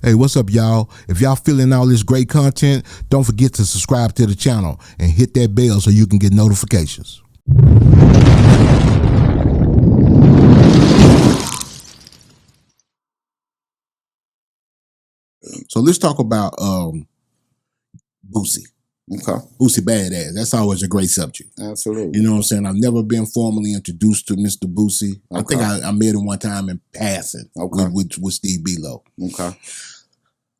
Hey, what's up, y'all? If y'all feeling all this great content, don't forget to subscribe to the channel and hit that bell so you can get notifications. So let's talk about Boosie. Okay. Boosie Badass. That's always a great subject. Absolutely. You know what I'm saying? I've never been formally introduced to Mr. Boosie. Okay. I think I met him one time in passing with Steve B-Lo. Okay.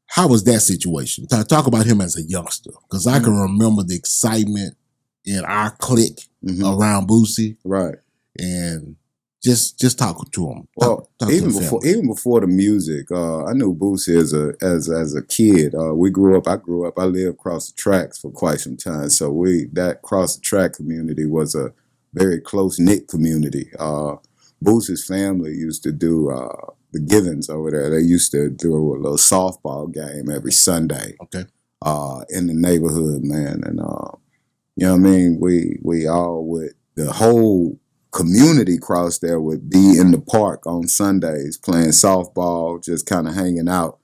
How was that situation? Talk about him as a youngster, because I can remember the excitement in our clique around Boosie, Right? And just talk to him. Well, even before the music, I knew Boosie as a kid. I grew up. I lived across the tracks for quite some time, so that cross the track community was a very close knit community. Boosie's family used to do the Givens over there. They used to do a little softball game every Sunday. Okay. In the neighborhood, man, and you know what I mean. We all would, the whole community cross there would be in the park on Sundays playing softball, just kind of hanging out.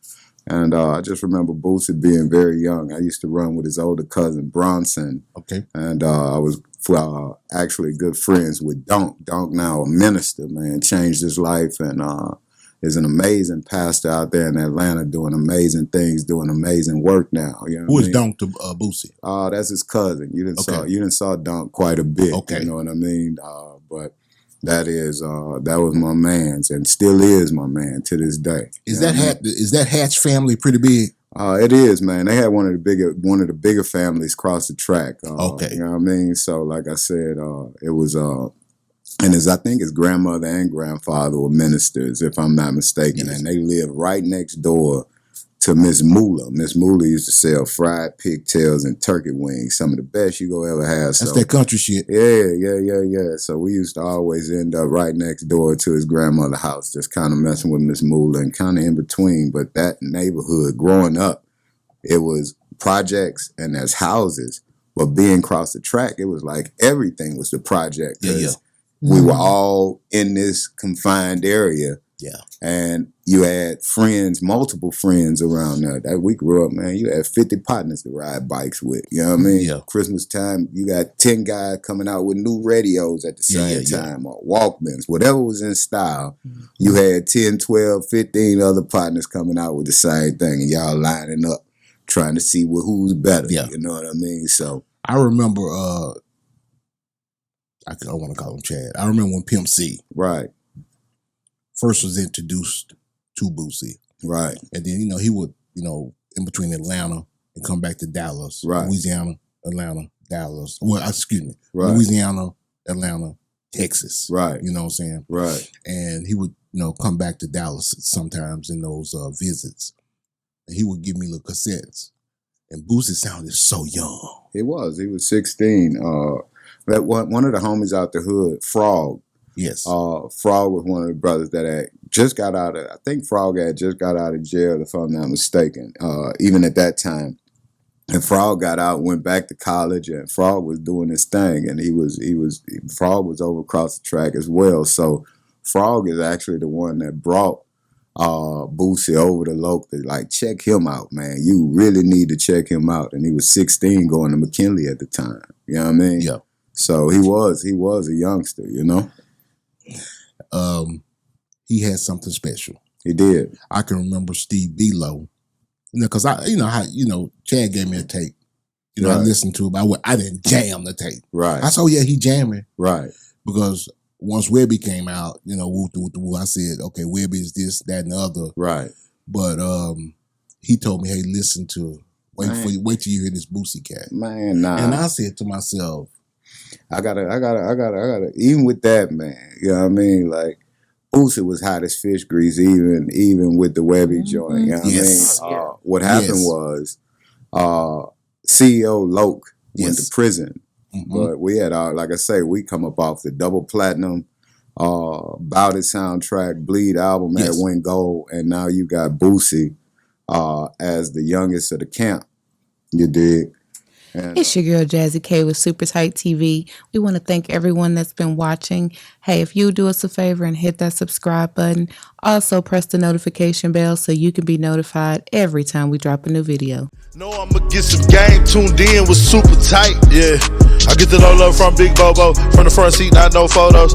And I just remember Boosie being very young. I used to run with his older cousin Bronson. Okay. And I was actually good friends with Donk. Donk now a minister, man, changed his life and is an amazing pastor out there in Atlanta doing amazing things, doing amazing work now. You know Who is Donk to Boosie? That's his cousin. You didn't saw Donk quite a bit. Okay. You know what I mean? But that was my man's and still is my man to this day. Is that Hatch family pretty big? It is, man. They had one of the bigger families cross the track. Okay. You know what I mean? So like I said, it was and I think his grandmother and grandfather were ministers, if I'm not mistaken, and they lived right next door to Miss Moolah. Miss Moolah used to sell fried pigtails and turkey wings, some of the best you go ever have. That's that country shit. Yeah. So we used to always end up right next door to his grandmother's house, just kind of messing with Miss Moolah and kind of in between. But that neighborhood, growing up, it was projects and there's houses. But being across the track, it was like everything was the project. Yeah. We were all in this confined area. Yeah. And you had friends, multiple friends around there. That we grew up, man, you had 50 partners to ride bikes with. You know what I mean? Yeah. Christmas time, you got 10 guys coming out with new radios at the same time, or Walkmans, whatever was in style. You had 10, 12, 15 other partners coming out with the same thing, and y'all lining up, trying to see who's better. Yeah. You know what I mean? So I remember, I want to call him Chad. I remember when Pimp C first was introduced to Boosie. Right. And then, he would, in between Atlanta and come back to Dallas. Right. Louisiana, Atlanta, Dallas. Well, excuse me. Right. Louisiana, Atlanta, Texas. Right. You know what I'm saying? Right. And he would, come back to Dallas sometimes in those visits. And he would give me little cassettes. And Boosie sounded so young. He was 16. That one of the homies out the hood, Frog. Yes. Frog was one of the brothers that had just got out of, I think Frog had just got out of jail, if I'm not mistaken, even at that time. And Frog got out, went back to college, and Frog was doing his thing, and Frog was over across the track as well. So Frog is actually the one that brought Boosie over to Loc to like, check him out, man. You really need to check him out. And he was 16 going to McKinley at the time. You know what I mean? Yeah. So he was a youngster, you know? He had something special. He did. I can remember Steve B-Lo, because Chad gave me a tape. I listened to it, but I didn't jam the tape. Right. I said, he jamming. Right. Because once Webby came out, woo, I said, okay, Webby is this, that, and the other. Right. But he told me, hey, listen to it. Wait till you hear this Boosie cat. Man, nah. And I said to myself, I gotta, even with that, man, you know what I mean? Like, Boosie was hot as fish grease, even with the Webby joint, you know what I mean? What happened was, CEO Loc went to prison. But we had like I say, we come up off the double platinum, Bout It soundtrack, Bleed album that went gold, and now you got Boosie as the youngest of the camp. You dig? And It's your girl Jazzy K with Super Tight TV. We want to thank everyone that's been watching. Hey, if you do us a favor and hit that subscribe button, also press the notification bell so you can be notified every time we drop a new video. Know I'ma get some game, tuned in with Super Tight, yeah. I get it all up from Big Bobo, from the front seat, not no photos.